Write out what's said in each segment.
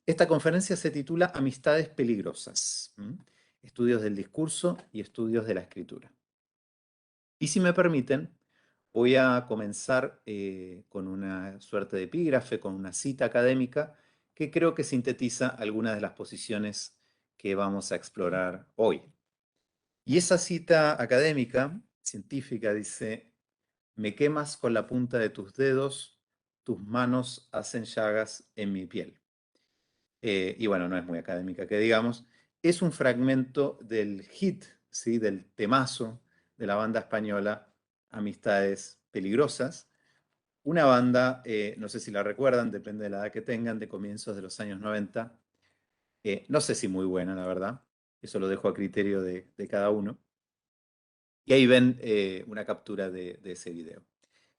Esta conferencia se titula Amistades peligrosas, estudios del discurso y estudios de la escritura. Y si me permiten, voy a comenzar con una suerte de epígrafe, con una cita académica que creo que sintetiza algunas de las posiciones que vamos a explorar hoy. Y esa cita académica, científica, dice: me quemas con la punta de tus dedos, tus manos hacen llagas en mi piel. Y bueno, no es muy académica que digamos, es un fragmento del hit, ¿sí? Del temazo de la banda española Amistades Peligrosas, una banda, no sé si la recuerdan, depende de la edad que tengan, de comienzos de los años 90, no sé si muy buena, la verdad, eso lo dejo a criterio de cada uno, y ahí ven una captura de ese video.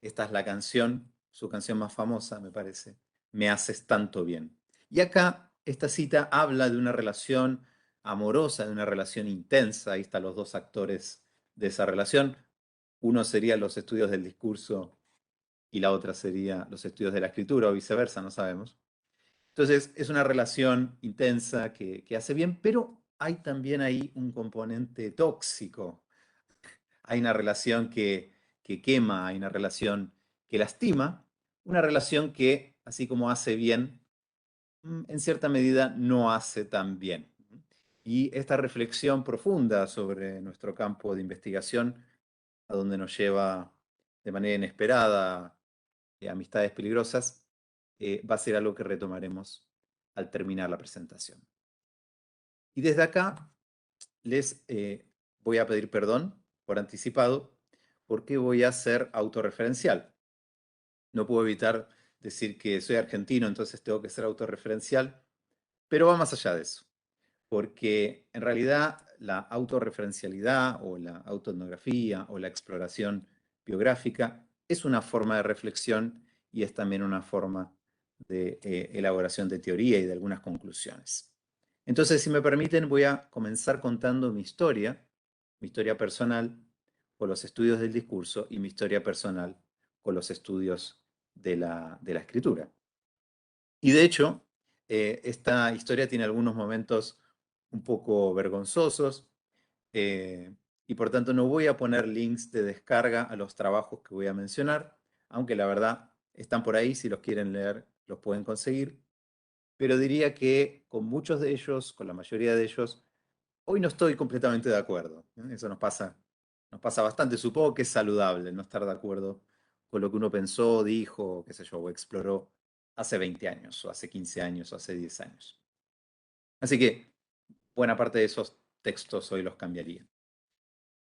Esta es la canción, su canción más famosa, me parece, Me haces tanto bien. Y acá esta cita habla de una relación amorosa, de una relación intensa. Ahí están los dos actores de esa relación. Uno sería los estudios del discurso y la otra sería los estudios de la escritura o viceversa, no sabemos. Entonces es una relación intensa que hace bien, pero hay también ahí un componente tóxico. Hay una relación que quema, hay una relación que lastima, una relación que, así como hace bien, en cierta medida no hace tan bien. Y esta reflexión profunda sobre nuestro campo de investigación, a donde nos lleva de manera inesperada amistades peligrosas, va a ser algo que retomaremos al terminar la presentación. Y desde acá les voy a pedir perdón por anticipado, porque voy a ser autorreferencial. No puedo evitar decir que soy argentino, entonces tengo que ser autorreferencial, pero va más allá de eso, porque en realidad la autorreferencialidad o la autoetnografía o la exploración biográfica es una forma de reflexión y es también una forma de elaboración de teoría y de algunas conclusiones. Entonces, si me permiten, voy a comenzar contando mi historia personal con los estudios del discurso y mi historia personal con los estudios de la escritura. Y de hecho, esta historia tiene algunos momentos un poco vergonzosos y por tanto no voy a poner links de descarga a los trabajos que voy a mencionar, aunque la verdad están por ahí, si los quieren leer los pueden conseguir, pero diría que con muchos de ellos, con la mayoría de ellos, hoy no estoy completamente de acuerdo. Eso nos pasa bastante. Supongo que es saludable no estar de acuerdo con lo que uno pensó, dijo, qué sé yo, o exploró hace 20 años, o hace 15 años, o hace 10 años. Así que buena parte de esos textos hoy los cambiaría.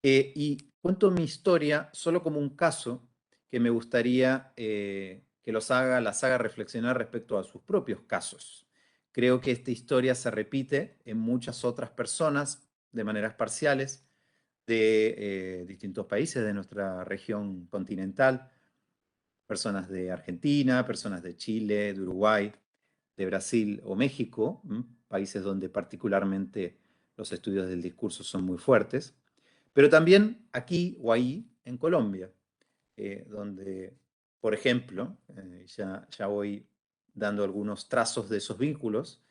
Y cuento mi historia solo como un caso que me gustaría que las haga reflexionar respecto a sus propios casos. Creo que esta historia se repite en muchas otras personas de maneras parciales de distintos países de nuestra región continental, personas de Argentina, personas de Chile, de Uruguay, de Brasil o México, países donde particularmente los estudios del discurso son muy fuertes, pero también aquí o ahí en Colombia, donde, por ejemplo, ya voy dando algunos trazos de esos vínculos,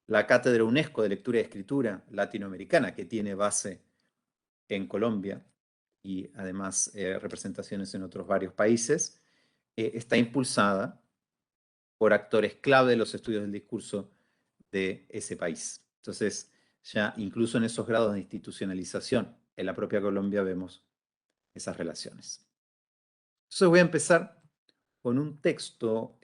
la Cátedra UNESCO de Lectura y Escritura Latinoamericana, que tiene base en Colombia y además representaciones en otros varios países, está impulsada por actores clave de los estudios del discurso de ese país. Entonces, ya incluso en esos grados de institucionalización en la propia Colombia vemos esas relaciones. Entonces voy a empezar con un texto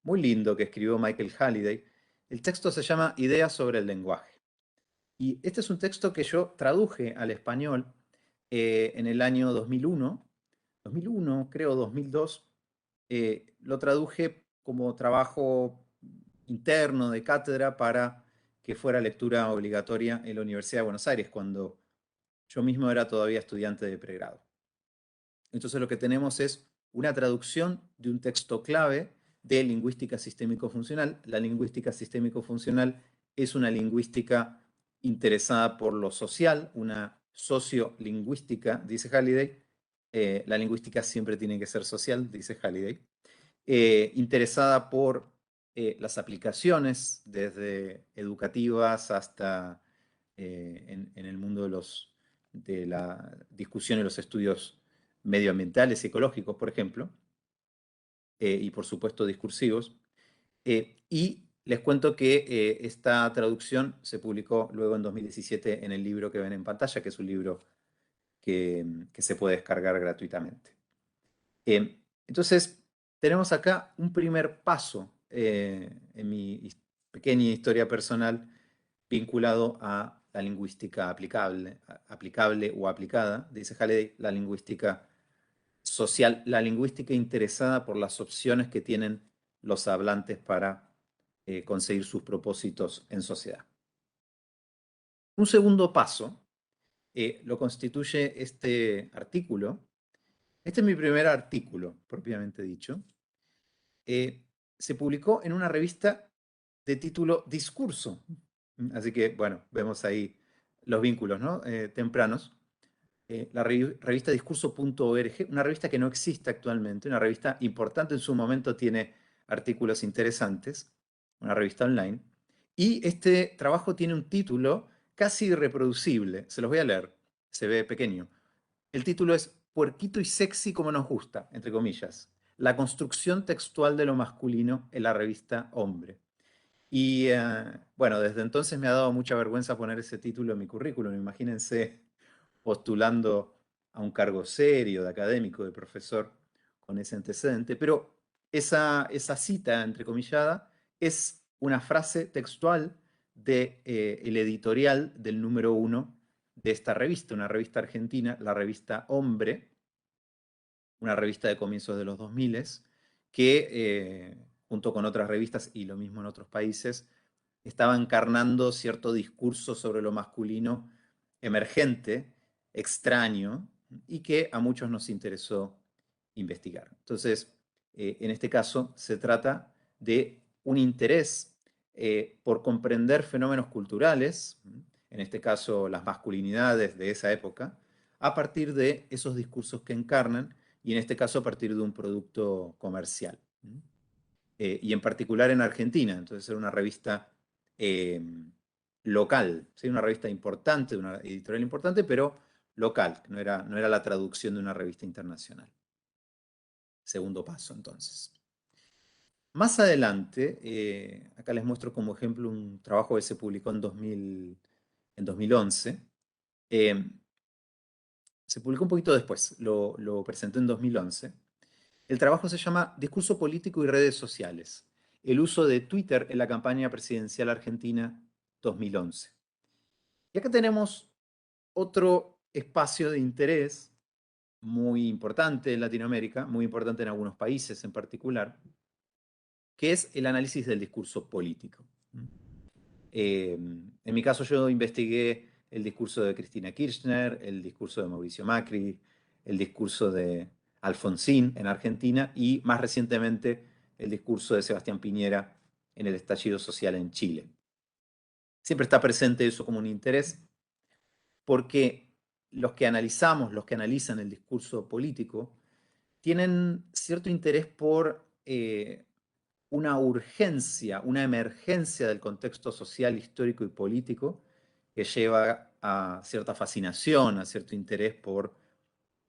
muy lindo que escribió Michael Halliday. El texto se llama Ideas sobre el lenguaje. Y este es un texto que yo traduje al español en el año 2001, creo 2002. Lo traduje como trabajo interno de cátedra para que fuera lectura obligatoria en la Universidad de Buenos Aires, cuando yo mismo era todavía estudiante de pregrado. Entonces lo que tenemos es una traducción de un texto clave de lingüística sistémico-funcional. La lingüística sistémico-funcional es una lingüística interesada por lo social, una sociolingüística, dice Halliday. La lingüística siempre tiene que ser social, dice Halliday. Interesada por las aplicaciones, desde educativas hasta en el mundo de la discusión y los estudios medioambientales y ecológicos, por ejemplo, y por supuesto discursivos. Y les cuento que esta traducción se publicó luego en 2017 en el libro que ven en pantalla, que es un libro que se puede descargar gratuitamente. Entonces, tenemos acá un primer paso en mi pequeña historia personal vinculado a la lingüística aplicable o aplicada. Dice Halliday, la lingüística social, la lingüística interesada por las opciones que tienen los hablantes para conseguir sus propósitos en sociedad. Un segundo paso lo constituye este artículo. Este es mi primer artículo, propiamente dicho. Se publicó en una revista de título Discurso. Así que, bueno, vemos ahí los vínculos, ¿no? Tempranos. La revista discurso.org, una revista que no existe actualmente, una revista importante en su momento, tiene artículos interesantes, una revista online. Y este trabajo tiene un título casi irreproducible. Se los voy a leer, se ve pequeño. El título es Puerquito y sexy como nos gusta, entre comillas. La construcción textual de lo masculino en la revista Hombre. Y bueno, desde entonces me ha dado mucha vergüenza poner ese título en mi currículum. Imagínense postulando a un cargo serio, de académico, de profesor, con ese antecedente. Pero esa cita, entrecomillada, es una frase textual del editorial del número 1 de esta revista, una revista argentina, la revista Hombre, una revista de comienzos de los 2000, que junto con otras revistas y lo mismo en otros países, estaba encarnando cierto discurso sobre lo masculino emergente, extraño, y que a muchos nos interesó investigar. Entonces, en este caso, se trata de un interés por comprender fenómenos culturales, en este caso las masculinidades de esa época, a partir de esos discursos que encarnan, y en este caso a partir de un producto comercial. Y en particular en Argentina, entonces era una revista eh, local, ¿sí? Una revista importante, una editorial importante, pero local, no era la traducción de una revista internacional. Segundo paso, entonces. Más adelante, acá les muestro como ejemplo un trabajo que se publicó en 2011. Se publicó un poquito después, lo presenté en 2011. El trabajo se llama Discurso político y redes sociales. El uso de Twitter en la campaña presidencial argentina 2011. Y acá tenemos otro espacio de interés muy importante en Latinoamérica, muy importante en algunos países en particular, que es el análisis del discurso político. En mi caso yo investigué el discurso de Cristina Kirchner, el discurso de Mauricio Macri, el discurso de Alfonsín en Argentina y más recientemente el discurso de Sebastián Piñera en el estallido social en Chile. Siempre está presente eso como un interés porque los que analizamos, los que analizan el discurso político, tienen cierto interés por una urgencia, una emergencia del contexto social, histórico y político que lleva a cierta fascinación, a cierto interés por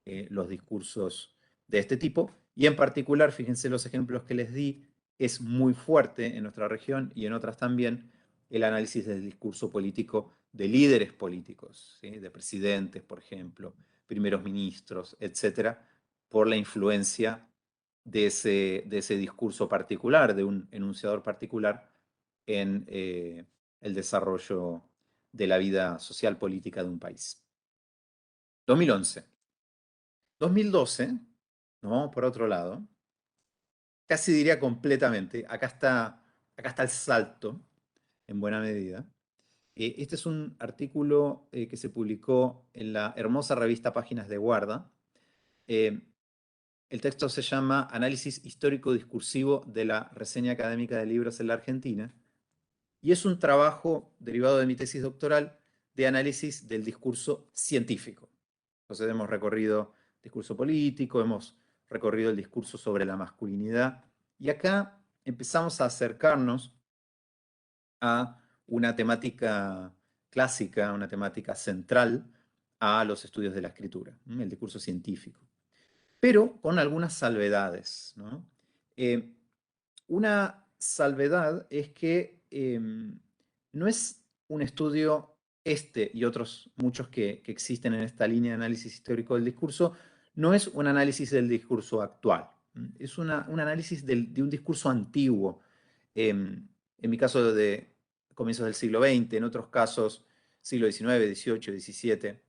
los discursos de este tipo. Y en particular, fíjense los ejemplos que les di, es muy fuerte en nuestra región y en otras también el análisis del discurso político de líderes políticos, ¿sí? De presidentes, por ejemplo, primeros ministros, etcétera, por la influencia de ese discurso particular, de un enunciador particular en el desarrollo de la vida social política de un país. 2011. 2012, ¿no? Por otro lado, casi diría completamente, acá está el salto, en buena medida. Este es un artículo que se publicó en la hermosa revista Páginas de Guarda. El texto se llama Análisis histórico discursivo de la reseña académica de libros en la Argentina y es un trabajo derivado de mi tesis doctoral de análisis del discurso científico. Entonces hemos recorrido discurso político, hemos recorrido el discurso sobre la masculinidad y acá empezamos a acercarnos a una temática clásica, una temática central a los estudios de la escritura, el discurso científico, pero con algunas salvedades, ¿no? Una salvedad es que no es un estudio este y otros muchos que existen en esta línea de análisis histórico del discurso, no es un análisis del discurso actual, es un análisis de un discurso antiguo, en mi caso de comienzos del siglo XX, en otros casos siglo XIX, XVIII, XVII.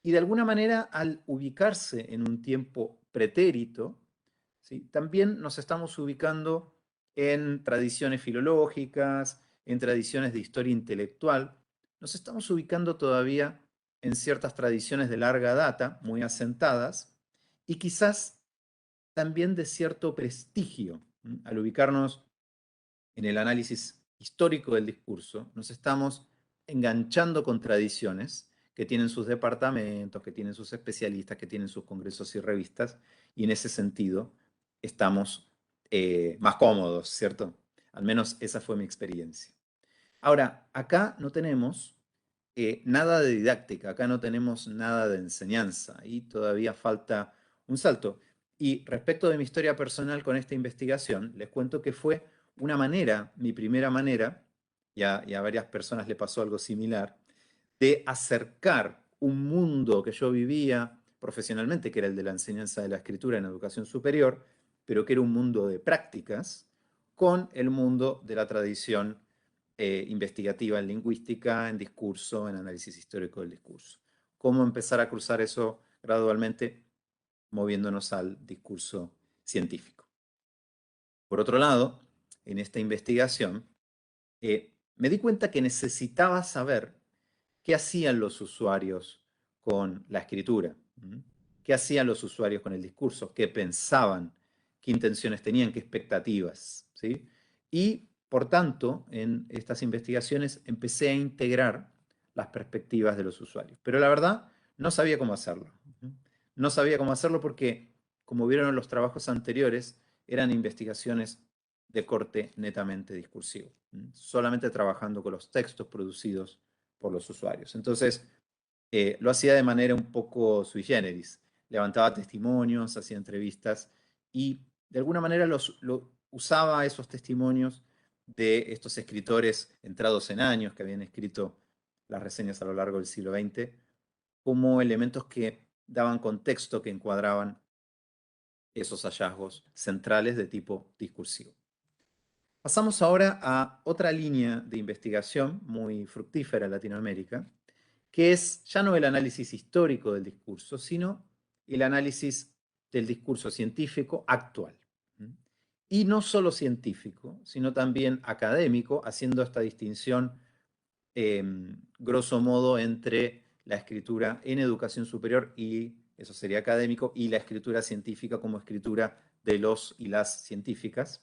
Y de alguna manera, al ubicarse en un tiempo pretérito, ¿sí? También nos estamos ubicando en tradiciones filológicas, en tradiciones de historia intelectual, nos estamos ubicando todavía en ciertas tradiciones de larga data, muy asentadas, y quizás también de cierto prestigio. Al ubicarnos en el análisis histórico del discurso, nos estamos enganchando con tradiciones que tienen sus departamentos, que tienen sus especialistas, que tienen sus congresos y revistas, y en ese sentido estamos más cómodos, ¿cierto? Al menos esa fue mi experiencia. Ahora, acá no tenemos nada de didáctica, acá no tenemos nada de enseñanza y todavía falta un salto. Y respecto de mi historia personal con esta investigación, les cuento que fue una manera, mi primera manera, y a varias personas le pasó algo similar, de acercar un mundo que yo vivía profesionalmente, que era el de la enseñanza de la escritura en educación superior, pero que era un mundo de prácticas, con el mundo de la tradición investigativa en lingüística, en discurso, en análisis histórico del discurso. ¿Cómo empezar a cruzar eso gradualmente? Moviéndonos al discurso científico. Por otro lado, en esta investigación, me di cuenta que necesitaba saber qué hacían los usuarios con la escritura, qué hacían los usuarios con el discurso, qué pensaban, qué intenciones tenían, qué expectativas, ¿sí? Y, por tanto, en estas investigaciones empecé a integrar las perspectivas de los usuarios. Pero la verdad, no sabía cómo hacerlo. No sabía cómo hacerlo porque, como vieron en los trabajos anteriores, eran investigaciones de corte netamente discursivo, solamente trabajando con los textos producidos por los usuarios. Entonces, lo hacía de manera un poco sui generis. Levantaba testimonios, hacía entrevistas y de alguna manera usaba esos testimonios de estos escritores entrados en años que habían escrito las reseñas a lo largo del siglo XX como elementos que daban contexto, que encuadraban esos hallazgos centrales de tipo discursivo. Pasamos ahora a otra línea de investigación muy fructífera en Latinoamérica, que es ya no el análisis histórico del discurso, sino el análisis del discurso científico actual. Y no solo científico, sino también académico, haciendo esta distinción grosso modo entre la escritura en educación superior y eso sería académico y la escritura científica como escritura de los y las científicas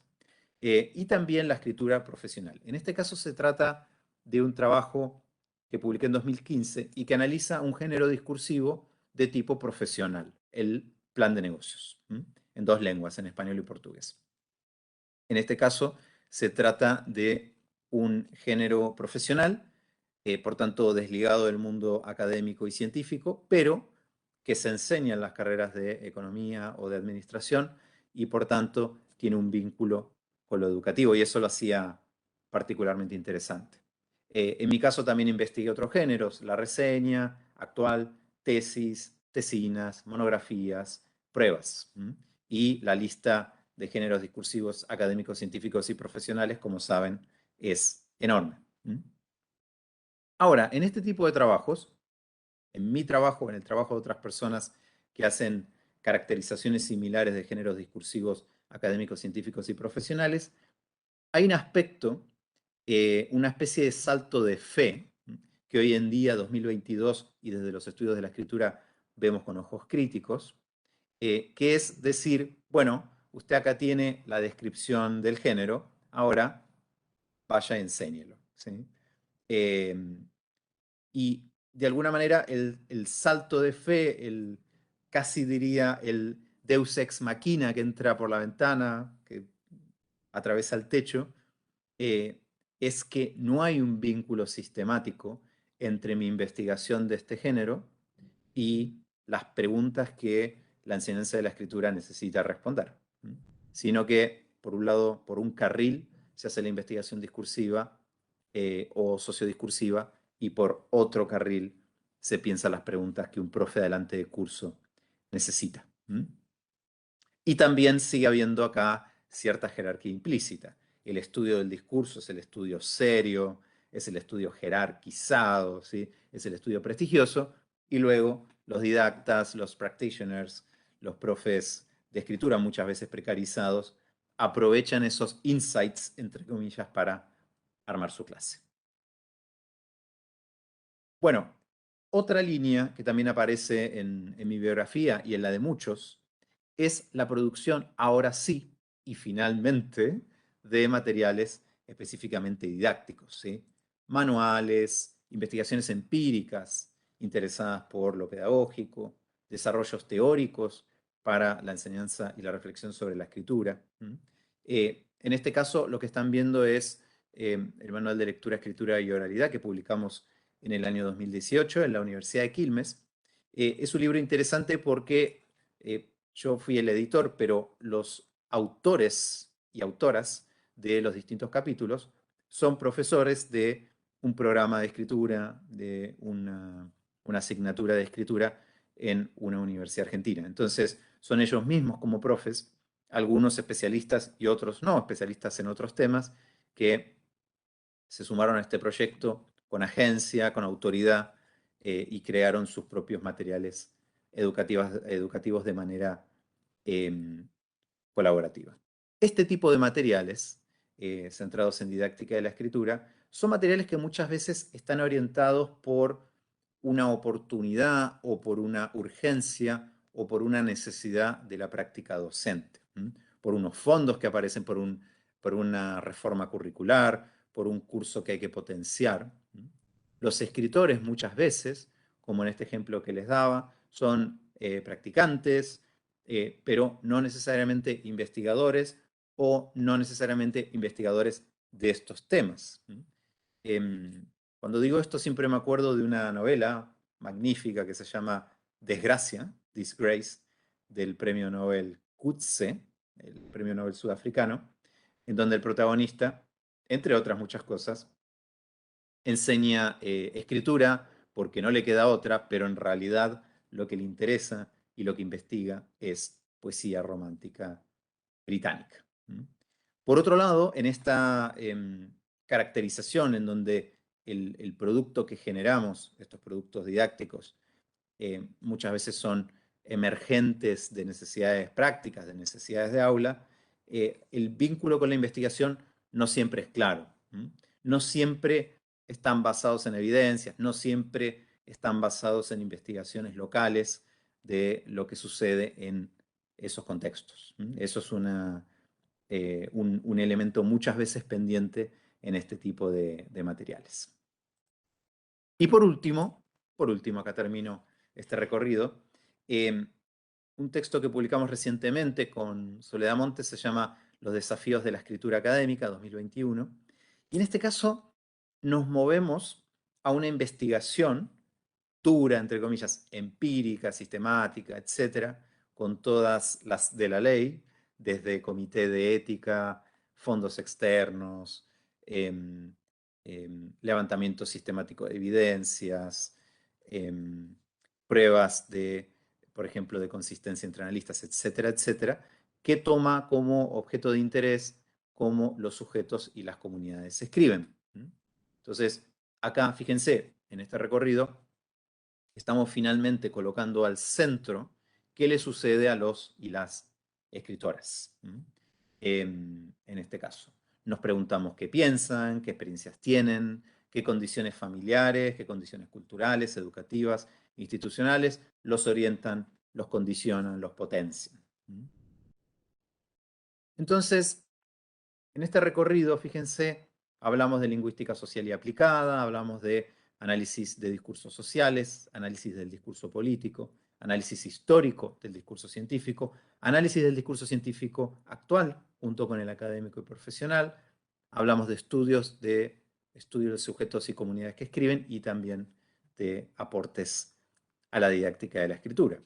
y también la escritura profesional. En este caso se trata de un trabajo que publiqué en 2015 y que analiza un género discursivo de tipo profesional, el plan de negocios, en dos lenguas, en español y portugués. En este caso se trata de un género profesional, por tanto desligado del mundo académico y científico, pero que se enseña en las carreras de economía o de administración y por tanto tiene un vínculo con lo educativo y eso lo hacía particularmente interesante. En mi caso también investigué otros géneros, la reseña, actual, tesis, tesinas, monografías, pruebas. Y la lista de géneros discursivos académicos, científicos y profesionales, como saben, es enorme. Ahora, en este tipo de trabajos, en mi trabajo, en el trabajo de otras personas que hacen caracterizaciones similares de géneros discursivos académicos, científicos y profesionales, hay un aspecto, una especie de salto de fe que hoy en día, 2022, y desde los estudios de la escritura vemos con ojos críticos, que es decir, bueno, usted acá tiene la descripción del género, ahora vaya y enséñelo. ¿Sí? Y de alguna manera el salto de fe, casi diría el deus ex machina que entra por la ventana, que atraviesa el techo, es que no hay un vínculo sistemático entre mi investigación de este género y las preguntas que la enseñanza de la escritura necesita responder, sino que, por un lado, por un carril se hace la investigación discursiva o sociodiscursiva, y por otro carril se piensan las preguntas que un profe adelante de curso necesita. Y también sigue habiendo acá cierta jerarquía implícita. El estudio del discurso es el estudio serio, es el estudio jerarquizado, ¿sí? Es el estudio prestigioso, y luego los didactas, los practitioners, los profes de escritura, muchas veces precarizados, aprovechan esos insights, entre comillas, para armar su clase. Bueno, otra línea que también aparece en mi biografía y en la de muchos es la producción, ahora sí, y finalmente, de materiales específicamente didácticos, ¿sí? Manuales, investigaciones empíricas interesadas por lo pedagógico, desarrollos teóricos para la enseñanza y la reflexión sobre la escritura. En este caso, lo que están viendo es el manual de lectura, escritura y oralidad que publicamos en el año 2018 en la Universidad de Quilmes. Es un libro interesante porque yo fui el editor, pero los autores y autoras de los distintos capítulos son profesores de un programa de escritura, de una asignatura de escritura en una universidad argentina. Entonces, son ellos mismos como profes, algunos especialistas y otros no especialistas en otros temas, que se sumaron a este proyecto con agencia, con autoridad, y crearon sus propios materiales educativos de manera colaborativa. Este tipo de materiales, centrados en didáctica de la escritura, son materiales que muchas veces están orientados por una oportunidad o por una urgencia o por una necesidad de la práctica docente, por unos fondos que aparecen por una reforma curricular, por un curso que hay que potenciar. Los escritores muchas veces, como en este ejemplo que les daba, son practicantes, pero no necesariamente investigadores o no necesariamente investigadores de estos temas. Cuando digo esto siempre me acuerdo de una novela magnífica que se llama Desgracia, Disgrace, del premio Nobel Coetzee, el premio Nobel sudafricano, en donde el protagonista, entre otras muchas cosas, enseña escritura porque no le queda otra, pero en realidad lo que le interesa y lo que investiga es poesía romántica británica. Por otro lado, en esta caracterización en donde el producto que generamos, estos productos didácticos, muchas veces son emergentes de necesidades prácticas, de necesidades de aula, el vínculo con la investigación no siempre es claro. No siempre están basados en evidencias, no siempre están basados en investigaciones locales de lo que sucede en esos contextos. Eso es un elemento muchas veces pendiente en este tipo de materiales. Y por último, acá termino este recorrido, un texto que publicamos recientemente con Soledad Montes se llama Los desafíos de la escritura académica 2021. Y en este caso nos movemos a una investigación dura, entre comillas, empírica, sistemática, etcétera, con todas las de la ley, desde comité de ética, fondos externos, levantamiento sistemático de evidencias, pruebas de, por ejemplo, de consistencia entre analistas, etcétera, etcétera, que toma como objeto de interés cómo los sujetos y las comunidades se escriben. Entonces, acá, fíjense, en este recorrido, estamos finalmente colocando al centro qué le sucede a los y las escritoras. En este caso, nos preguntamos qué piensan, qué experiencias tienen, qué condiciones familiares, qué condiciones culturales, educativas, institucionales los orientan, los condicionan, los potencian. Entonces, en este recorrido, fíjense, hablamos de lingüística social y aplicada, hablamos de análisis de discursos sociales, análisis del discurso político, análisis histórico del discurso científico, análisis del discurso científico actual, junto con el académico y profesional. Hablamos de estudios de sujetos y comunidades que escriben y también de aportes a la didáctica de la escritura.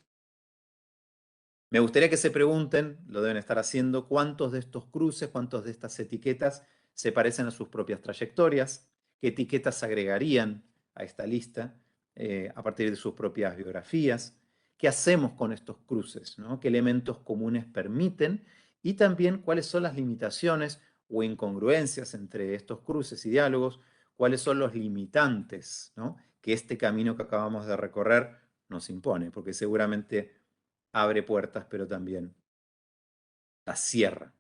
Me gustaría que se pregunten, lo deben estar haciendo, cuántos de estos cruces, cuántos de estas etiquetas se parecen a sus propias trayectorias, qué etiquetas agregarían a esta lista a partir de sus propias biografías, qué hacemos con estos cruces, ¿no? Qué elementos comunes permiten y también cuáles son las limitaciones o incongruencias entre estos cruces y diálogos, cuáles son los limitantes, ¿no? Que este camino que acabamos de recorrer nos impone, porque seguramente abre puertas, pero también las cierra.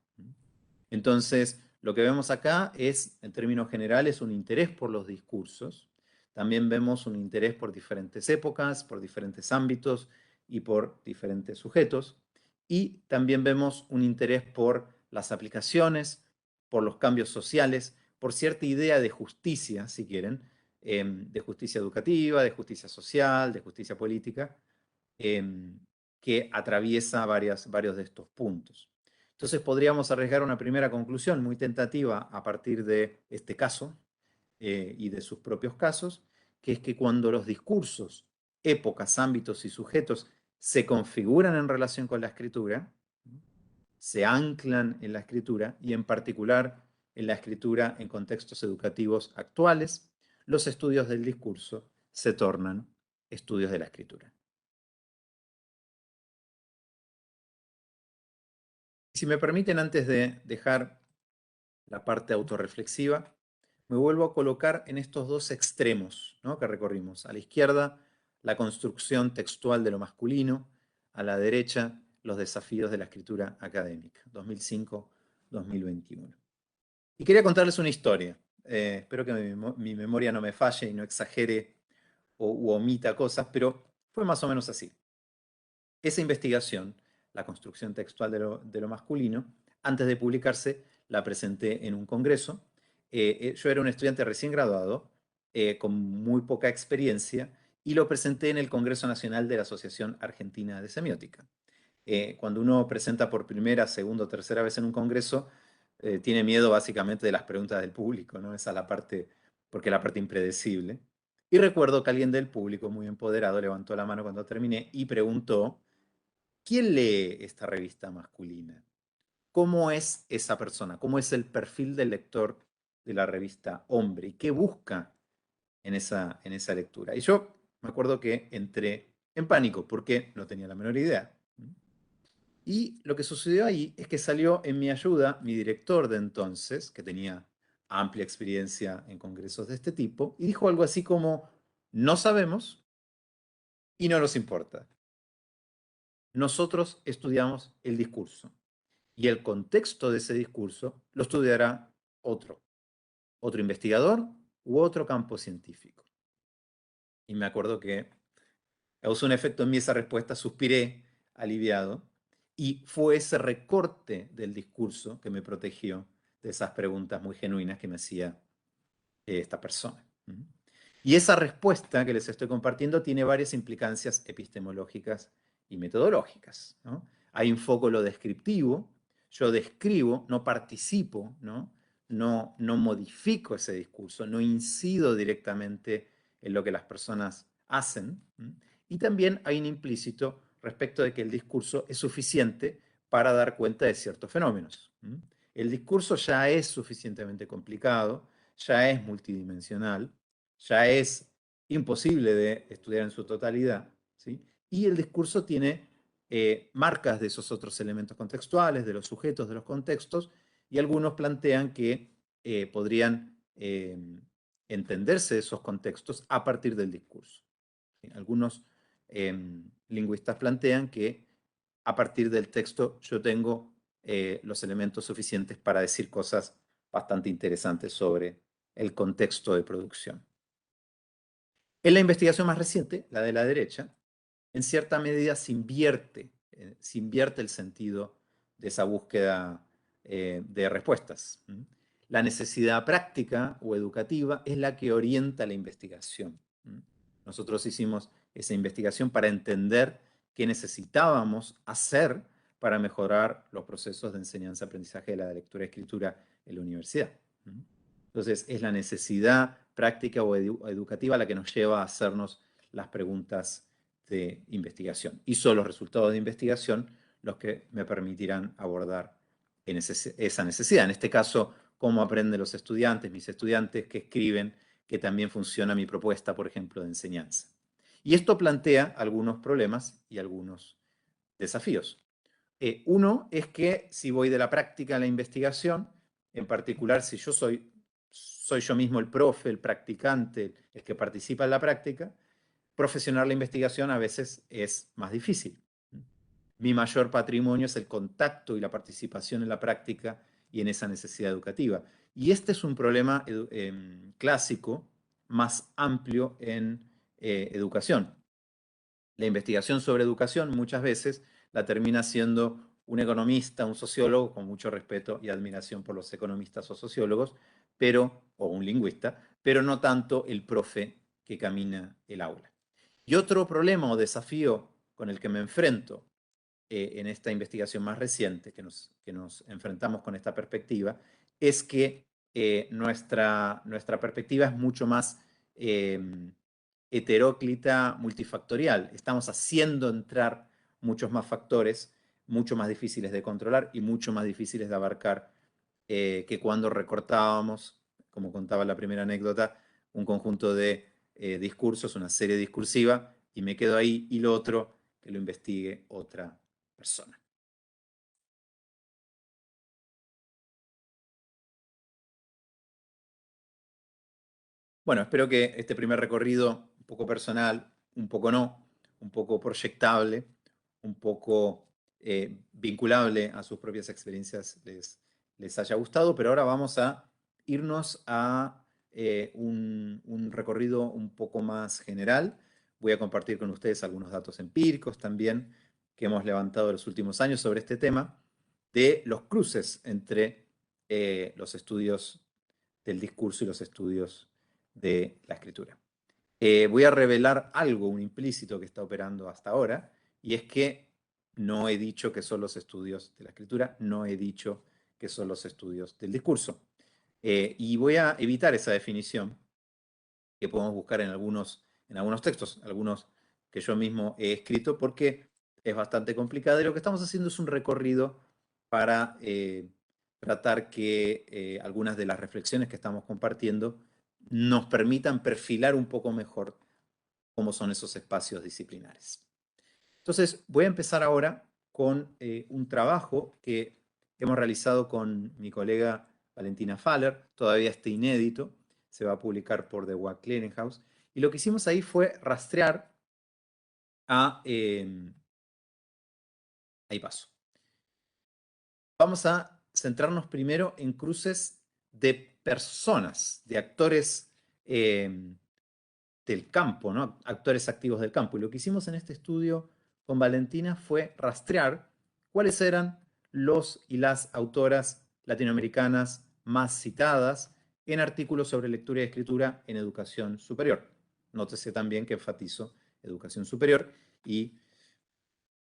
Entonces, lo que vemos acá es, en términos generales, un interés por los discursos. También vemos un interés por diferentes épocas, por diferentes ámbitos y por diferentes sujetos. Y también vemos un interés por las aplicaciones, por los cambios sociales, por cierta idea de justicia, si quieren, de justicia educativa, de justicia social, de justicia política, que atraviesa varios de estos puntos. Entonces podríamos arriesgar una primera conclusión muy tentativa a partir de este caso y de sus propios casos, que es que cuando los discursos, épocas, ámbitos y sujetos se configuran en relación con la escritura, se anclan en la escritura y en particular en la escritura en contextos educativos actuales, los estudios del discurso se tornan estudios de la escritura. Si me permiten, antes de dejar la parte autorreflexiva, me vuelvo a colocar en estos dos extremos, ¿no?, que recorrimos. A la izquierda, la construcción textual de lo masculino, a la derecha, los desafíos de la escritura académica, 2005-2021. Y quería contarles una historia. Espero que mi memoria no me falle y no exagere u omita cosas, pero fue más o menos así. Esa investigación, la construcción textual de lo masculino, antes de publicarse, la presenté en un congreso. Yo era un estudiante recién graduado, con muy poca experiencia, y lo presenté en el Congreso Nacional de la Asociación Argentina de Semiótica. Cuando uno presenta por primera, segunda o tercera vez en un congreso, tiene miedo básicamente de las preguntas del público, ¿no? Esa es la parte, porque es la parte impredecible. Y recuerdo que alguien del público, muy empoderado, levantó la mano cuando terminé y preguntó: ¿quién lee esta revista masculina? ¿Cómo es esa persona? ¿Cómo es el perfil del lector de la revista hombre? ¿Y qué busca en esa lectura? Y yo me acuerdo que entré en pánico porque no tenía la menor idea. Y lo que sucedió ahí es que salió en mi ayuda mi director de entonces, que tenía amplia experiencia en congresos de este tipo, y dijo algo así como: no sabemos y no nos importa. Nosotros estudiamos el discurso y el contexto de ese discurso lo estudiará otro investigador u otro campo científico. Y me acuerdo que causó un efecto en mí esa respuesta, suspiré aliviado, y fue ese recorte del discurso que me protegió de esas preguntas muy genuinas que me hacía esta persona. Y esa respuesta que les estoy compartiendo tiene varias implicancias epistemológicas y metodológicas, ¿no? Hay un foco en lo descriptivo, yo describo, no participo, no modifico ese discurso, no incido directamente en lo que las personas hacen. Y también hay un implícito respecto de que el discurso es suficiente para dar cuenta de ciertos fenómenos. El discurso ya es suficientemente complicado, ya es multidimensional, ya es imposible de estudiar en su totalidad, ¿sí? Y el discurso tiene marcas de esos otros elementos contextuales, de los sujetos, de los contextos, y algunos plantean que podrían entenderse esos contextos a partir del discurso. Algunos lingüistas plantean que a partir del texto yo tengo los elementos suficientes para decir cosas bastante interesantes sobre el contexto de producción. En la investigación más reciente, la de la derecha, en cierta medida se invierte el sentido de esa búsqueda de respuestas. La necesidad práctica o educativa es la que orienta la investigación. Nosotros hicimos esa investigación para entender qué necesitábamos hacer para mejorar los procesos de enseñanza-aprendizaje de la lectura y escritura en la universidad. Entonces, es la necesidad práctica o educativa la que nos lleva a hacernos las preguntas de investigación. Y son los resultados de investigación los que me permitirán abordar esa necesidad. En este caso, cómo aprenden los estudiantes, mis estudiantes, que escriben, que también funciona mi propuesta, por ejemplo, de enseñanza. Y esto plantea algunos problemas y algunos desafíos. Uno es que si voy de la práctica a la investigación, en particular si yo soy yo mismo el profe, el practicante, el que participa en la práctica, profesionar la investigación a veces es más difícil. Mi mayor patrimonio es el contacto y la participación en la práctica y en esa necesidad educativa. Y este es un problema clásico más amplio en educación. La investigación sobre educación muchas veces la termina siendo un economista, un sociólogo, con mucho respeto y admiración por los economistas o sociólogos, o un lingüista, pero no tanto el profe que camina el aula. Y otro problema o desafío con el que me enfrento en esta investigación más reciente, que nos enfrentamos con esta perspectiva, es que nuestra perspectiva es mucho más heteróclita, multifactorial. Estamos haciendo entrar muchos más factores, mucho más difíciles de controlar y mucho más difíciles de abarcar que cuando recortábamos, como contaba la primera anécdota, un conjunto de discursos, una serie discursiva, y me quedo ahí, y lo otro, que lo investigue otra persona. Bueno, espero que este primer recorrido, un poco personal, un poco no, un poco proyectable, un poco vinculable a sus propias experiencias, les haya gustado, pero ahora vamos a irnos a un recorrido un poco más general. Voy a compartir con ustedes algunos datos empíricos también que hemos levantado en los últimos años sobre este tema, de los cruces entre los estudios del discurso y los estudios de la escritura. Voy a revelar algo, un implícito que está operando hasta ahora, y es que no he dicho que son los estudios de la escritura, no he dicho que son los estudios del discurso. Y voy a evitar esa definición que podemos buscar en algunos textos, algunos que yo mismo he escrito, porque es bastante complicada. Y lo que estamos haciendo es un recorrido para tratar que algunas de las reflexiones que estamos compartiendo nos permitan perfilar un poco mejor cómo son esos espacios disciplinares. Entonces, voy a empezar ahora con un trabajo que hemos realizado con mi colega Valentina Faller, todavía está inédito, se va a publicar por The Wack Clearinghouse, y lo que hicimos ahí fue rastrear a... ahí paso. Vamos a centrarnos primero en cruces de personas, de actores del campo, ¿no? Actores activos del campo. Y lo que hicimos en este estudio con Valentina fue rastrear cuáles eran los y las autoras latinoamericanas más citadas en artículos sobre lectura y escritura en educación superior. Nótese también que enfatizo educación superior y,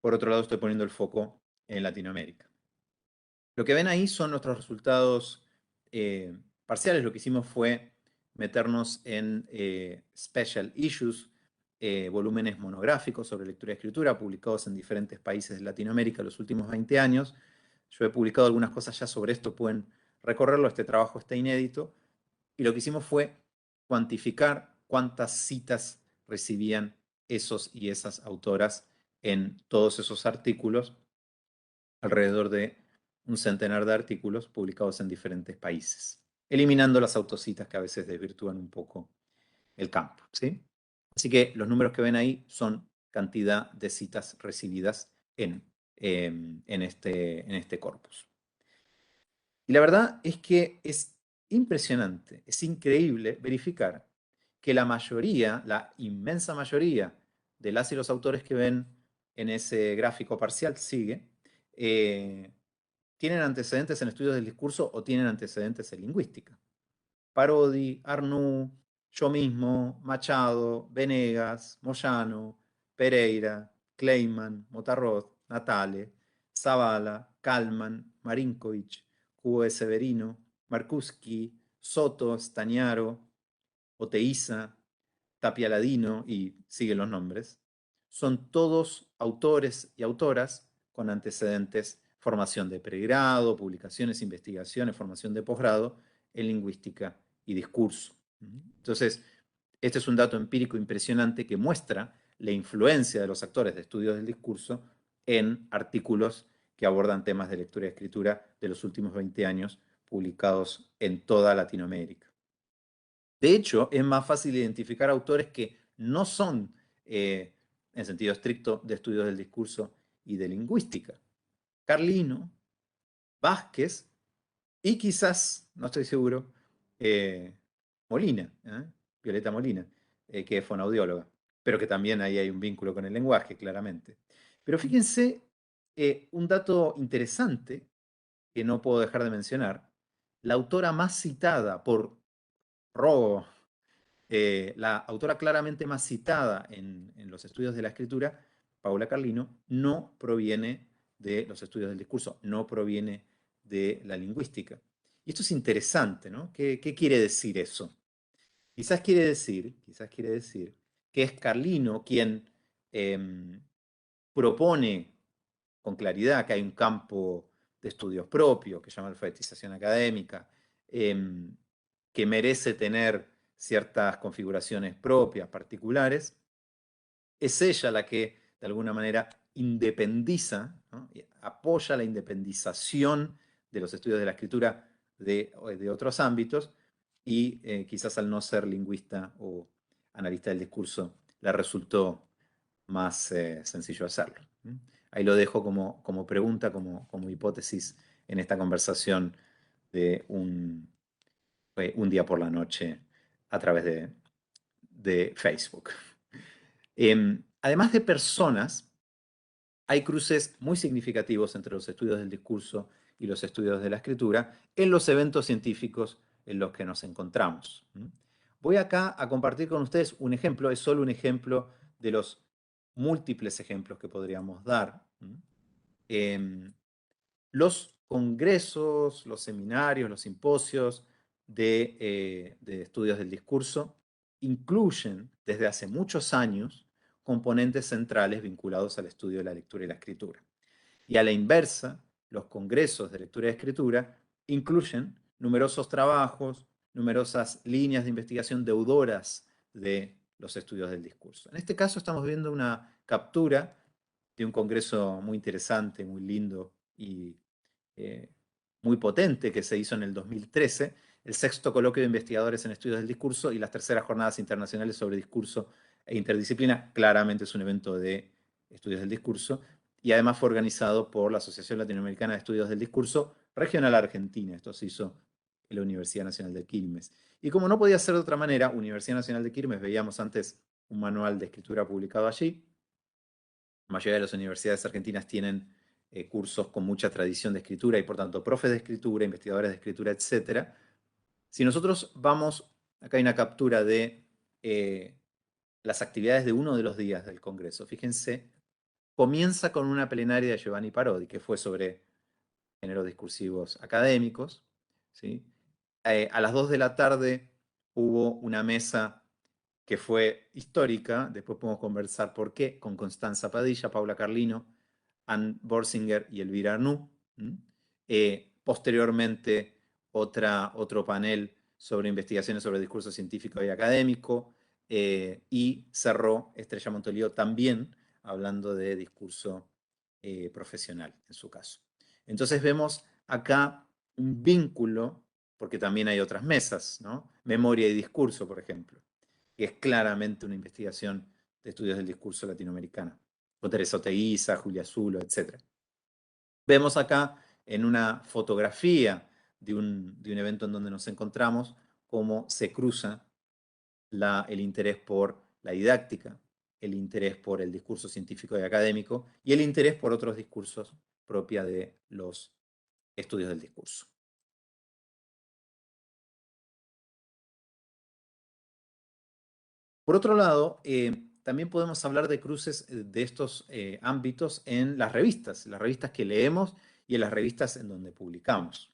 por otro lado, estoy poniendo el foco en Latinoamérica. Lo que ven ahí son nuestros resultados parciales. Lo que hicimos fue meternos en special issues, volúmenes monográficos sobre lectura y escritura publicados en diferentes países de Latinoamérica los últimos 20 años. Yo he publicado algunas cosas ya sobre esto, pueden recorrerlo, este trabajo está inédito. Y lo que hicimos fue cuantificar cuántas citas recibían esos y esas autoras en todos esos artículos, alrededor de un centenar de artículos publicados en diferentes países, eliminando las autocitas que a veces desvirtúan un poco el campo, ¿sí? Así que los números que ven ahí son cantidad de citas recibidas en este corpus. Y la verdad es que es impresionante, es increíble verificar que la mayoría, la inmensa mayoría de las y los autores que ven en ese gráfico parcial, tienen antecedentes en estudios del discurso o tienen antecedentes en lingüística. Parodi, Arnoux, yo mismo, Machado, Venegas, Moyano, Pereira, Kleiman, Motarrot, Natale, Zavala, Kalman, Marinkovic, Cubo de Severino, Marcuski, Soto, Stagnaro, Oteiza, Tapia Ladino, y siguen los nombres, son todos autores y autoras con antecedentes, formación de pregrado, publicaciones, investigaciones, formación de posgrado en lingüística y discurso. Entonces, este es un dato empírico impresionante que muestra la influencia de los actores de estudios del discurso en artículos que abordan temas de lectura y escritura de los últimos 20 años publicados en toda Latinoamérica. De hecho, es más fácil identificar autores que no son, en sentido estricto, de estudios del discurso y de lingüística. Carlino, Vázquez y quizás, no estoy seguro, eh, Molina, Violeta Molina, que es fonoaudióloga, pero que también ahí hay un vínculo con el lenguaje, claramente. Pero fíjense, un dato interesante que no puedo dejar de mencionar, la autora más citada por Rogo, la autora claramente más citada en los estudios de la escritura, Paula Carlino, no proviene de los estudios del discurso, no proviene de la lingüística. Y esto es interesante, ¿no? ¿Qué quiere decir eso? Quizás quiere decir que es Carlino quien propone con claridad que hay un campo de estudios propio, que se llama alfabetización académica, que merece tener ciertas configuraciones propias, particulares. Es ella la que, de alguna manera, independiza, ¿no? Apoya la independización de los estudios de la escritura de otros ámbitos y quizás al no ser lingüista o analista del discurso, le resultó más sencillo hacerlo. Ahí lo dejo como pregunta, como hipótesis en esta conversación de un día por la noche a través de Facebook. Además de personas, hay cruces muy significativos entre los estudios del discurso y los estudios de la escritura en los eventos científicos en los que nos encontramos. Voy acá a compartir con ustedes un ejemplo, es solo un ejemplo de los múltiples ejemplos que podríamos dar. Los congresos, los seminarios, los simposios de estudios del discurso incluyen desde hace muchos años componentes centrales vinculados al estudio de la lectura y la escritura. Y a la inversa, los congresos de lectura y escritura incluyen numerosos trabajos, numerosas líneas de investigación deudoras de los estudios del discurso. En este caso estamos viendo una captura de un congreso muy interesante, muy lindo y muy potente que se hizo en el 2013, el sexto coloquio de investigadores en estudios del discurso y las terceras jornadas internacionales sobre discurso e interdisciplina. Claramente es un evento de estudios del discurso y además fue organizado por la Asociación Latinoamericana de Estudios del Discurso Regional Argentina. Esto se hizo en la Universidad Nacional de Quilmes. Y como no podía ser de otra manera, Universidad Nacional de Quilmes, veíamos antes un manual de escritura publicado allí. La mayoría de las universidades argentinas tienen cursos con mucha tradición de escritura y por tanto profes de escritura, investigadores de escritura, etc. Si nosotros vamos, acá hay una captura de las actividades de uno de los días del Congreso. Fíjense, comienza con una plenaria de Giovanni Parodi, que fue sobre géneros discursivos académicos. ¿Sí? A las 2 de la tarde hubo una mesa que fue histórica, después podemos conversar por qué, con Constanza Padilla, Paula Carlino, Ann Borsinger y Elvira Arnoux. Posteriormente, otro panel sobre investigaciones sobre discurso científico y académico, y cerró Estrella Montolío también hablando de discurso profesional, en su caso. Entonces vemos acá un vínculo, porque también hay otras mesas, ¿no? Memoria y discurso, por ejemplo, que es claramente una investigación de estudios del discurso latinoamericano, con Teresa Oteiza, Julia Zulo, etc. Vemos acá en una fotografía de un evento en donde nos encontramos cómo se cruza el interés por la didáctica, el interés por el discurso científico y académico y el interés por otros discursos propia de los estudios del discurso. Por otro lado, también podemos hablar de cruces de estos ámbitos en las revistas que leemos y en las revistas en donde publicamos.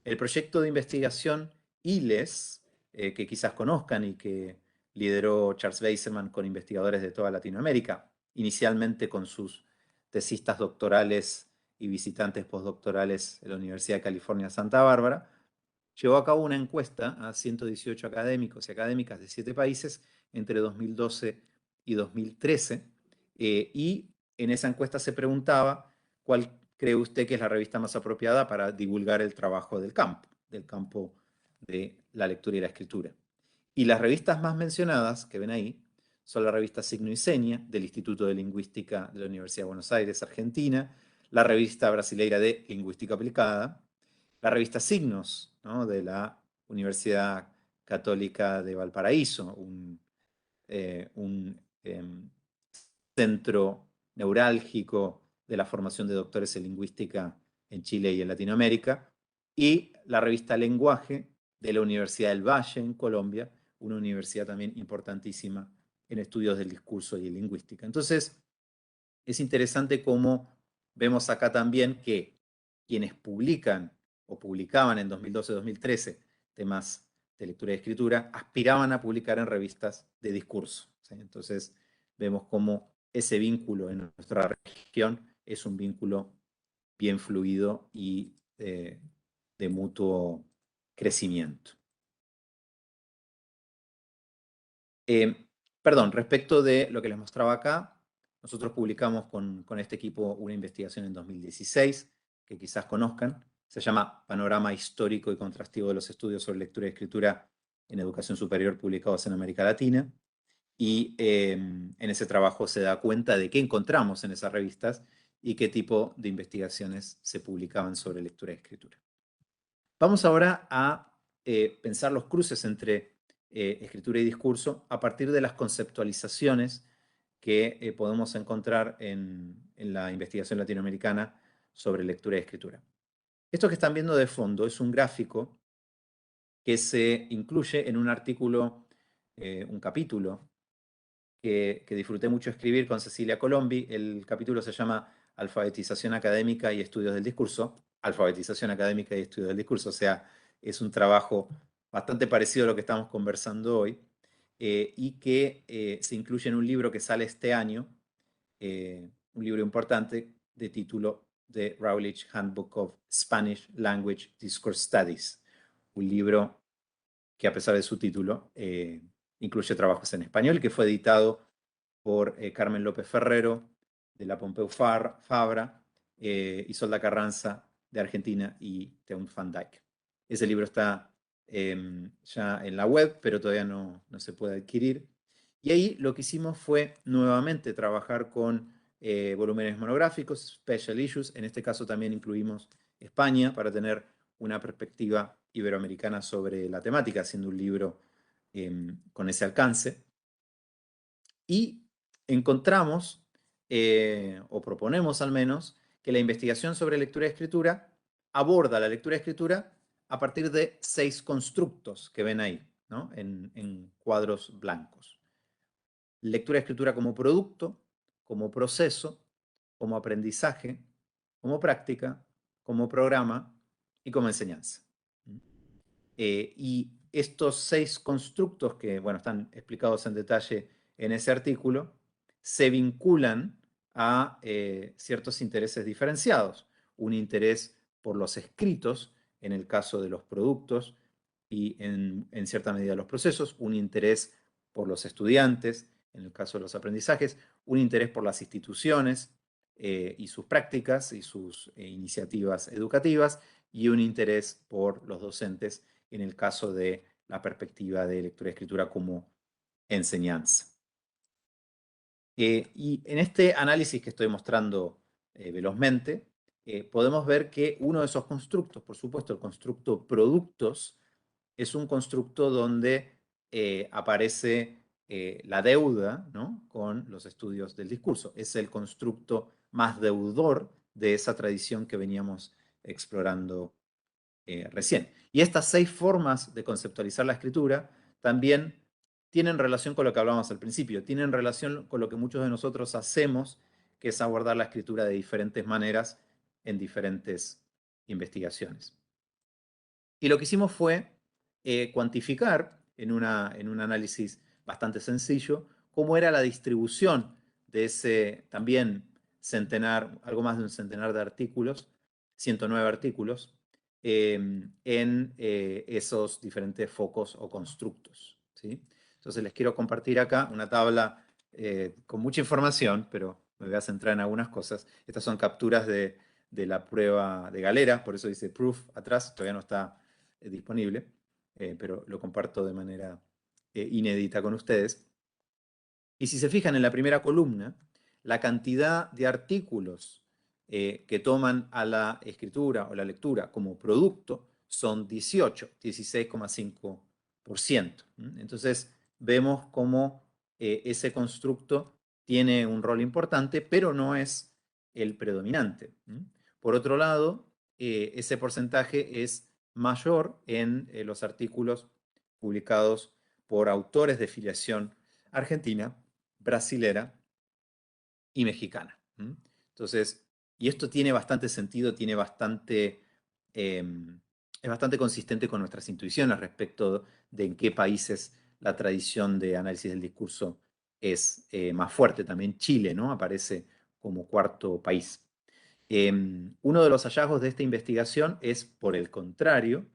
El proyecto de investigación ILES, que quizás conozcan y que lideró Charles Weiseman con investigadores de toda Latinoamérica, inicialmente con sus tesistas doctorales y visitantes postdoctorales en la Universidad de California, Santa Bárbara, llevó a cabo una encuesta a 118 académicos y académicas de 7 países entre 2012 y 2013, y en esa encuesta se preguntaba cuál cree usted que es la revista más apropiada para divulgar el trabajo del campo de la lectura y la escritura. Y las revistas más mencionadas que ven ahí son la revista Signo y Seña del Instituto de Lingüística de la Universidad de Buenos Aires, Argentina, la revista brasileira de Lingüística Aplicada, la revista Signos, ¿no?, de la Universidad Católica de Valparaíso, un centro neurálgico de la formación de doctores en lingüística en Chile y en Latinoamérica, y la revista Lenguaje de la Universidad del Valle en Colombia, una universidad también importantísima en estudios del discurso y lingüística. Entonces, es interesante cómo vemos acá también que quienes publican o publicaban en 2012-2013 temas de lectura y escritura, aspiraban a publicar en revistas de discurso, ¿sí? Entonces, vemos cómo ese vínculo en nuestra región es un vínculo bien fluido y de mutuo crecimiento. Perdón, respecto de lo que les mostraba acá, nosotros publicamos con este equipo una investigación en 2016, que quizás conozcan, se llama Panorama Histórico y Contrastivo de los Estudios sobre Lectura y Escritura en Educación Superior publicados en América Latina, y en ese trabajo se da cuenta de qué encontramos en esas revistas y qué tipo de investigaciones se publicaban sobre lectura y escritura. Vamos ahora a pensar los cruces entre escritura y discurso a partir de las conceptualizaciones que podemos encontrar en la investigación latinoamericana sobre lectura y escritura. Esto que están viendo de fondo es un gráfico que se incluye en un artículo, un capítulo que disfruté mucho escribir con Cecilia Colombi. El capítulo se llama Alfabetización académica y estudios del discurso. Alfabetización académica y estudios del discurso. O sea, es un trabajo bastante parecido a lo que estamos conversando hoy, y que se incluye en un libro que sale este año, un libro importante de título The Routledge Handbook of Spanish Language Discourse Studies, un libro que a pesar de su título incluye trabajos en español, que fue editado por Carmen López Ferrero de la Pompeu Fabra, Isolda Carranza de Argentina y Teun van Dijk. Ese libro está ya en la web, pero todavía no se puede adquirir. Y ahí lo que hicimos fue nuevamente trabajar con volúmenes monográficos, special issues. En este caso también incluimos España para tener una perspectiva iberoamericana sobre la temática, haciendo un libro con ese alcance. Y encontramos, o proponemos al menos, que la investigación sobre lectura y escritura aborda la lectura y escritura a partir de 6 constructos que ven ahí, ¿no?, en cuadros blancos. Lectura y escritura como producto, como proceso, como aprendizaje, como práctica, como programa y como enseñanza. Y estos 6 constructos que, bueno, están explicados en detalle en ese artículo, se vinculan a ciertos intereses diferenciados. Un interés por los escritos, en el caso de los productos, y en cierta medida los procesos, un interés por los estudiantes, en el caso de los aprendizajes, un interés por las instituciones y sus prácticas y sus iniciativas educativas, y un interés por los docentes en el caso de la perspectiva de lectura y escritura como enseñanza. Y en este análisis que estoy mostrando velozmente, podemos ver que uno de esos constructos, por supuesto el constructo productos, es un constructo donde aparece la deuda, ¿no?, con los estudios del discurso. Es el constructo más deudor de esa tradición que veníamos explorando recién. Y estas 6 formas de conceptualizar la escritura también tienen relación con lo que hablábamos al principio, tienen relación con lo que muchos de nosotros hacemos, que es abordar la escritura de diferentes maneras en diferentes investigaciones. Y lo que hicimos fue cuantificar en un análisis bastante sencillo cómo era la distribución de ese también centenar, algo más de un centenar de artículos, 109 artículos, en esos diferentes focos o constructos, ¿sí? Entonces les quiero compartir acá una tabla con mucha información, pero me voy a centrar en algunas cosas. Estas son capturas de la prueba de Galera, por eso dice proof atrás, todavía no está disponible, pero lo comparto de manera inédita con ustedes. Y si se fijan en la primera columna, la cantidad de artículos que toman a la escritura o la lectura como producto son 18, 16,5%. Entonces vemos cómo ese constructo tiene un rol importante, pero no es el predominante. Por otro lado, ese porcentaje es mayor en los artículos publicados por autores de filiación argentina, brasilera y mexicana. Entonces, y esto tiene bastante sentido, tiene bastante, es bastante consistente con nuestras intuiciones respecto de en qué países la tradición de análisis del discurso es más fuerte. También Chile, ¿no? Aparece como cuarto país. Uno de los hallazgos de esta investigación es, por el contrario,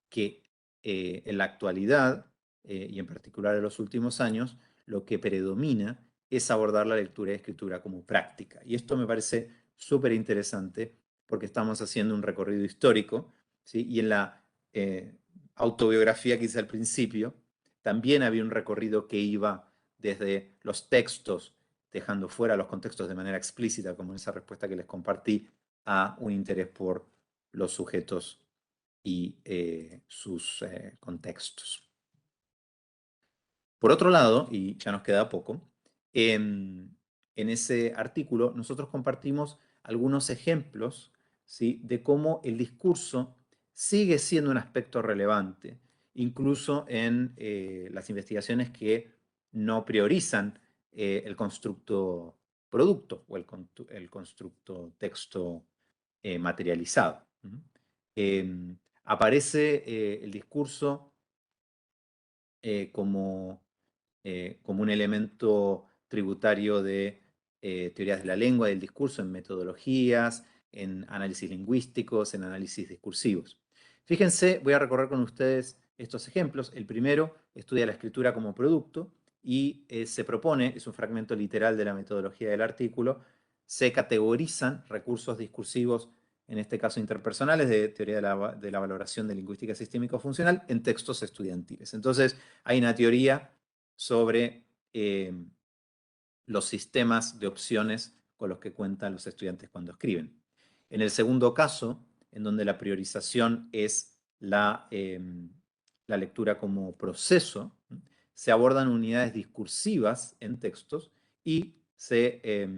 que en la actualidad, y en particular en los últimos años, lo que predomina es abordar la lectura y escritura como práctica. Y esto me parece súper interesante porque estamos haciendo un recorrido histórico, ¿sí? Y en la autobiografía que hice al principio, también había un recorrido que iba desde los textos, dejando fuera los contextos de manera explícita, como en esa respuesta que les compartí, a un interés por los sujetos y sus contextos. Por otro lado, y ya nos queda poco, en ese artículo nosotros compartimos algunos ejemplos, ¿sí?, de cómo el discurso sigue siendo un aspecto relevante, incluso en las investigaciones que no priorizan el constructo producto o el constructo texto materializado. Aparece el discurso como como un elemento tributario de teorías de la lengua y del discurso, en metodologías, en análisis lingüísticos, en análisis discursivos. Fíjense, voy a recorrer con ustedes estos ejemplos. El primero estudia la escritura como producto y se propone, es un fragmento literal de la metodología del artículo, se categorizan recursos discursivos, en este caso interpersonales, de teoría de la valoración de lingüística sistémico-funcional, en textos estudiantiles. Entonces, hay una teoría sobre los sistemas de opciones con los que cuentan los estudiantes cuando escriben. En el segundo caso, en donde la priorización es la lectura como proceso, se abordan unidades discursivas en textos y se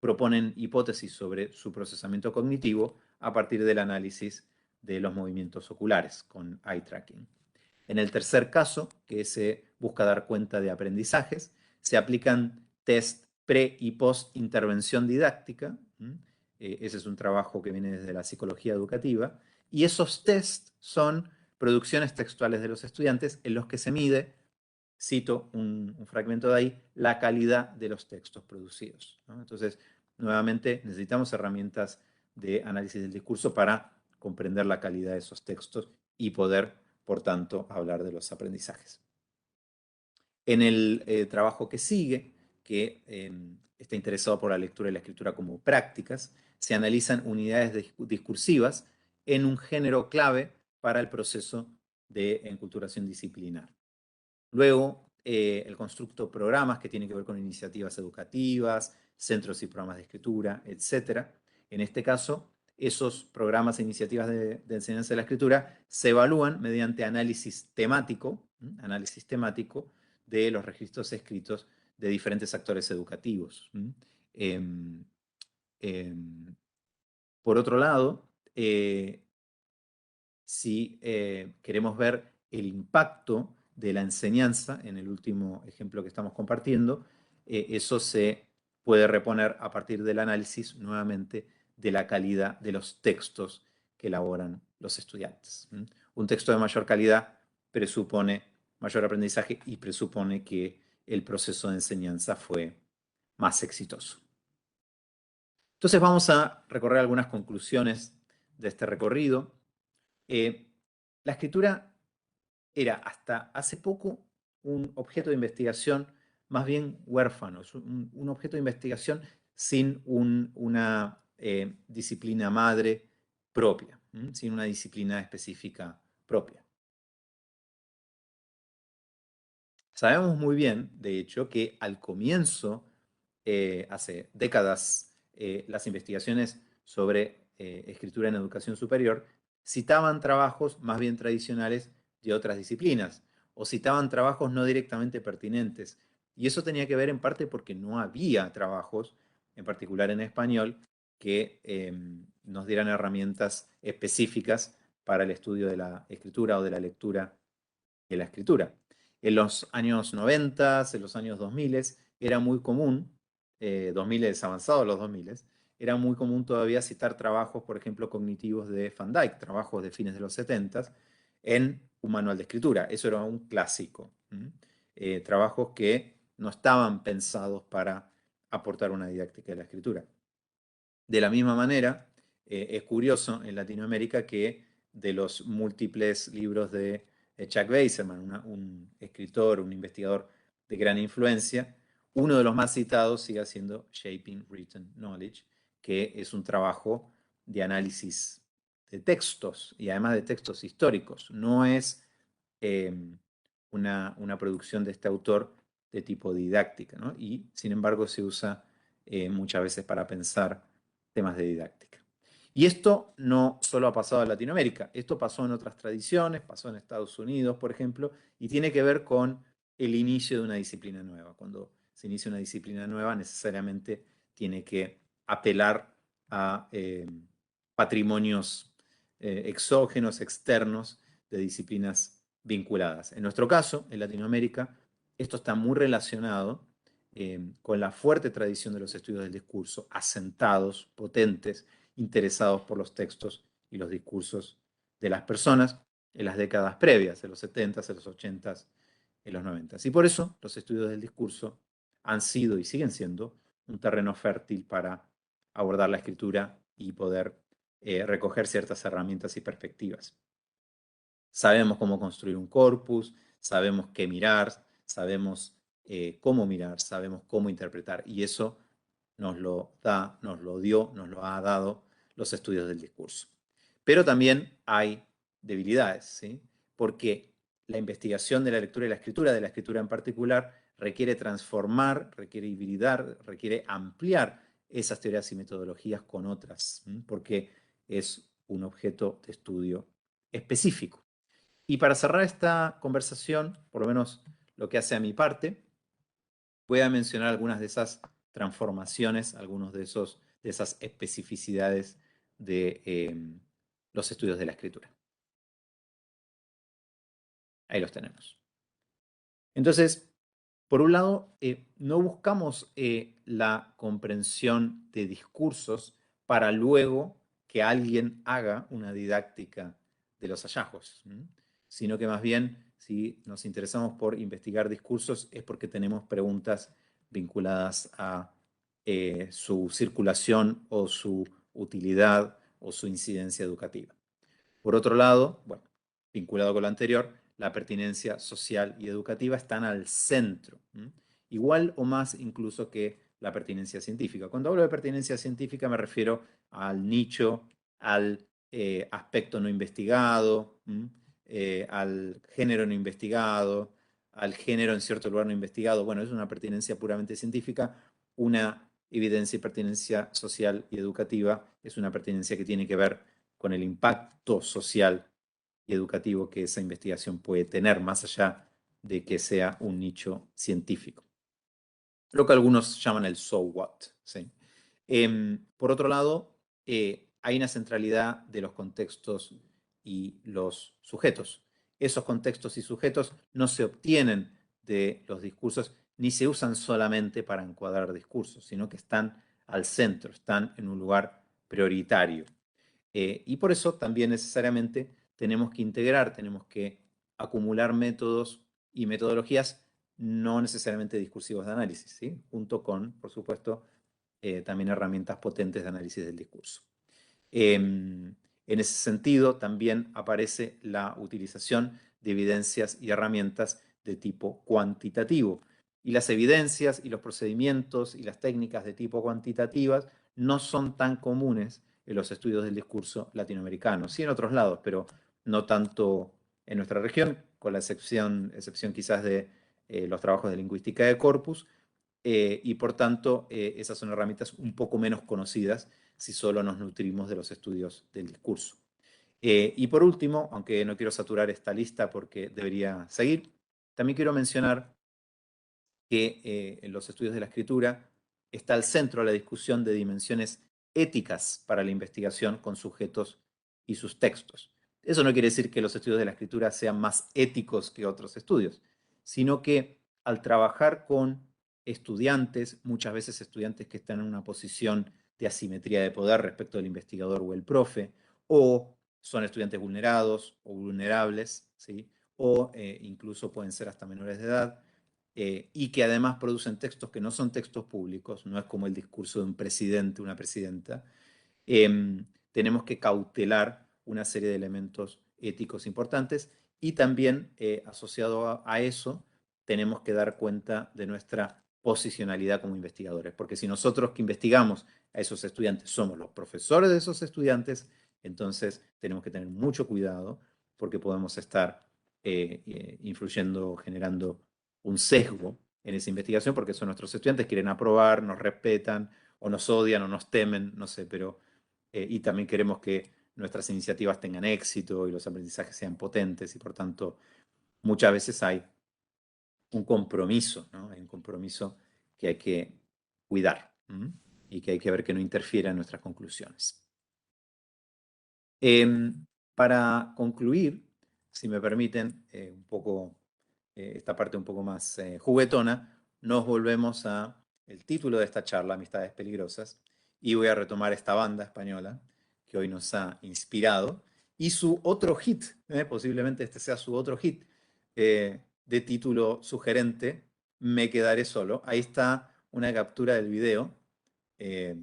proponen hipótesis sobre su procesamiento cognitivo a partir del análisis de los movimientos oculares con eye tracking. En el tercer caso, que se busca dar cuenta de aprendizajes, se aplican test pre y post intervención didáctica. Ese es un trabajo que viene desde la psicología educativa. Y esos tests son producciones textuales de los estudiantes en los que se mide, cito un fragmento de ahí, la calidad de los textos producidos, ¿no? Entonces, nuevamente, necesitamos herramientas de análisis del discurso para comprender la calidad de esos textos y poder, por tanto, hablar de los aprendizajes. En el trabajo que sigue, que está interesado por la lectura y la escritura como prácticas, se analizan unidades discursivas en un género clave para el proceso de enculturación disciplinar. Luego, el constructo programas, que tiene que ver con iniciativas educativas, centros y programas de escritura, etc. En este caso, esos programas e iniciativas de enseñanza de la escritura se evalúan mediante análisis temático de los registros escritos de diferentes actores educativos. Por otro lado, si queremos ver el impacto de la enseñanza, en el último ejemplo que estamos compartiendo, eso se puede reponer a partir del análisis nuevamente de la calidad de los textos que elaboran los estudiantes. Un texto de mayor calidad presupone mayor aprendizaje y presupone que el proceso de enseñanza fue más exitoso. Entonces vamos a recorrer algunas conclusiones de este recorrido. La escritura era hasta hace poco un objeto de investigación más bien huérfano, un objeto de investigación sin una disciplina madre propia, sin una disciplina específica propia. Sabemos muy bien, de hecho, que al comienzo, hace décadas, las investigaciones sobre escritura en educación superior citaban trabajos más bien tradicionales de otras disciplinas o citaban trabajos no directamente pertinentes. Y eso tenía que ver en parte porque no había trabajos, en particular en español, que nos dieran herramientas específicas para el estudio de la escritura o de la lectura de la escritura. En los años 90, en los años 2000, era muy común, 2000 avanzados los 2000, era muy común todavía citar trabajos, por ejemplo, cognitivos de Van Dyck, trabajos de fines de los 70, en un manual de escritura. Eso era un clásico. Trabajos que no estaban pensados para aportar una didáctica de la escritura. De la misma manera, es curioso en Latinoamérica que de los múltiples libros de Chuck Weiserman, un escritor, un investigador de gran influencia, uno de los más citados sigue siendo Shaping Written Knowledge, que es un trabajo de análisis de textos y además de textos históricos. No es una producción de este autor de tipo didáctica, ¿no? Y sin embargo se usa muchas veces para pensar temas de didáctica. Y esto no solo ha pasado en Latinoamérica, esto pasó en otras tradiciones, pasó en Estados Unidos, por ejemplo, y tiene que ver con el inicio de una disciplina nueva. Cuando se inicia una disciplina nueva, necesariamente tiene que apelar a patrimonios exógenos, externos, de disciplinas vinculadas. En nuestro caso, en Latinoamérica, esto está muy relacionado con la fuerte tradición de los estudios del discurso, asentados, potentes, interesados por los textos y los discursos de las personas en las décadas previas, en los 70, en los 80, en los 90. Y por eso los estudios del discurso han sido y siguen siendo un terreno fértil para abordar la escritura y poder recoger ciertas herramientas y perspectivas. Sabemos cómo construir un corpus, sabemos qué mirar, sabemos cómo mirar, sabemos cómo interpretar, y eso nos lo da, nos lo dio, nos lo ha dado los estudios del discurso. Pero también hay debilidades, ¿sí? Porque la investigación de la lectura y la escritura en particular, requiere transformar, requiere hibridar, requiere ampliar esas teorías y metodologías con otras, porque es un objeto de estudio específico. Y para cerrar esta conversación, por lo menos lo que hace a mi parte, voy a mencionar algunas de esas transformaciones, algunos de esas especificidades de los estudios de la escritura. Ahí los tenemos. Entonces, por un lado, no buscamos la comprensión de discursos para luego que alguien haga una didáctica de los hallazgos, sino que más bien, si nos interesamos por investigar discursos, es porque tenemos preguntas vinculadas a su circulación o su utilidad o su incidencia educativa. Por otro lado, bueno, vinculado con lo anterior, la pertinencia social y educativa están al centro, igual o más incluso que la pertinencia científica. Cuando hablo de pertinencia científica me refiero al nicho, al aspecto no investigado, al género no investigado, al género en cierto lugar no investigado. Bueno, es una pertinencia puramente científica. Una evidencia y pertinencia social y educativa es una pertinencia que tiene que ver con el impacto social y educativo que esa investigación puede tener, más allá de que sea un nicho científico. Lo que algunos llaman el so what. ¿Sí? Por otro lado, hay una centralidad de los contextos y los sujetos. Esos contextos y sujetos no se obtienen de los discursos ni se usan solamente para encuadrar discursos, sino que están al centro, están en un lugar prioritario. Y por eso también necesariamente tenemos que integrar, tenemos que acumular métodos y metodologías no necesariamente discursivos de análisis, ¿sí? Junto con, por supuesto, también herramientas potentes de análisis del discurso. En ese sentido, también aparece la utilización de evidencias y herramientas de tipo cuantitativo. Y las evidencias y los procedimientos y las técnicas de tipo cuantitativas no son tan comunes en los estudios del discurso latinoamericanos, sí en otros lados, pero no tanto en nuestra región, con la excepción quizás de los trabajos de lingüística de corpus, y por tanto esas son herramientas un poco menos conocidas si solo nos nutrimos de los estudios del discurso. Y por último, aunque no quiero saturar esta lista porque debería seguir, también quiero mencionar que en los estudios de la escritura está al centro la discusión de dimensiones éticas para la investigación con sujetos y sus textos. Eso no quiere decir que los estudios de la escritura sean más éticos que otros estudios, sino que al trabajar con estudiantes, muchas veces estudiantes que están en una posición de asimetría de poder respecto del investigador o el profe, o son estudiantes vulnerados o vulnerables, ¿sí? O incluso pueden ser hasta menores de edad, y que además producen textos que no son textos públicos, no es como el discurso de un presidente, una presidenta, tenemos que cautelar una serie de elementos éticos importantes y también asociado a eso tenemos que dar cuenta de nuestra posicionalidad como investigadores, porque si nosotros que investigamos a esos estudiantes somos los profesores de esos estudiantes, entonces tenemos que tener mucho cuidado porque podemos estar influyendo, generando un sesgo en esa investigación porque son nuestros estudiantes, quieren aprobar, nos respetan o nos odian o nos temen, no sé, pero y también queremos que nuestras iniciativas tengan éxito y los aprendizajes sean potentes y por tanto muchas veces hay un compromiso, ¿no? Hay un compromiso que hay que cuidar, ¿m? Y que hay que ver que no interfiera en nuestras conclusiones. Para concluir, si me permiten, un poco esta parte un poco más juguetona, nos volvemos a el título de esta charla, Amistades Peligrosas, y voy a retomar esta banda española que hoy nos ha inspirado, y su otro hit, posiblemente este sea su otro hit, de título sugerente, Me quedaré solo. Ahí está una captura del video, eh,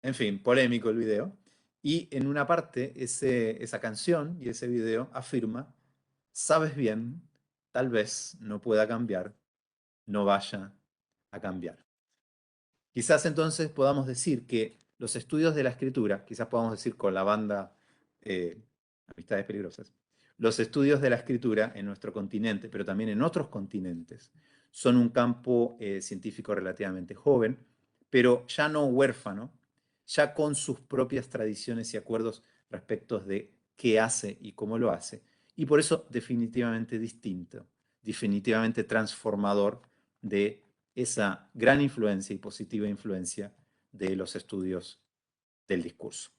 en fin, polémico el video, y en una parte esa canción y ese video afirma, sabes bien, tal vez no pueda cambiar, no vaya a cambiar. Quizás entonces podamos decir que los estudios de la escritura, quizás podamos decir con la banda Amistades Peligrosas, los estudios de la escritura en nuestro continente, pero también en otros continentes, son un campo científico relativamente joven, pero ya no huérfano, ya con sus propias tradiciones y acuerdos respecto de qué hace y cómo lo hace, y por eso definitivamente distinto, definitivamente transformador de esa gran influencia y positiva influencia de los estudios del discurso.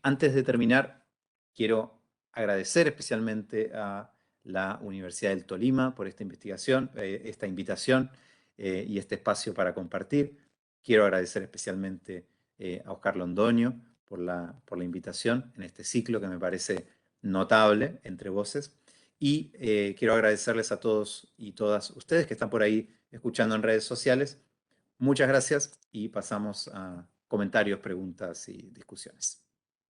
Antes de terminar, quiero agradecer especialmente a la Universidad del Tolima por esta investigación, esta invitación y este espacio para compartir. Quiero agradecer especialmente a Oscar Londoño por la invitación en este ciclo que me parece notable entre voces. Y quiero agradecerles a todos y todas ustedes que están por ahí escuchando en redes sociales. Muchas gracias y pasamos a comentarios, preguntas y discusiones.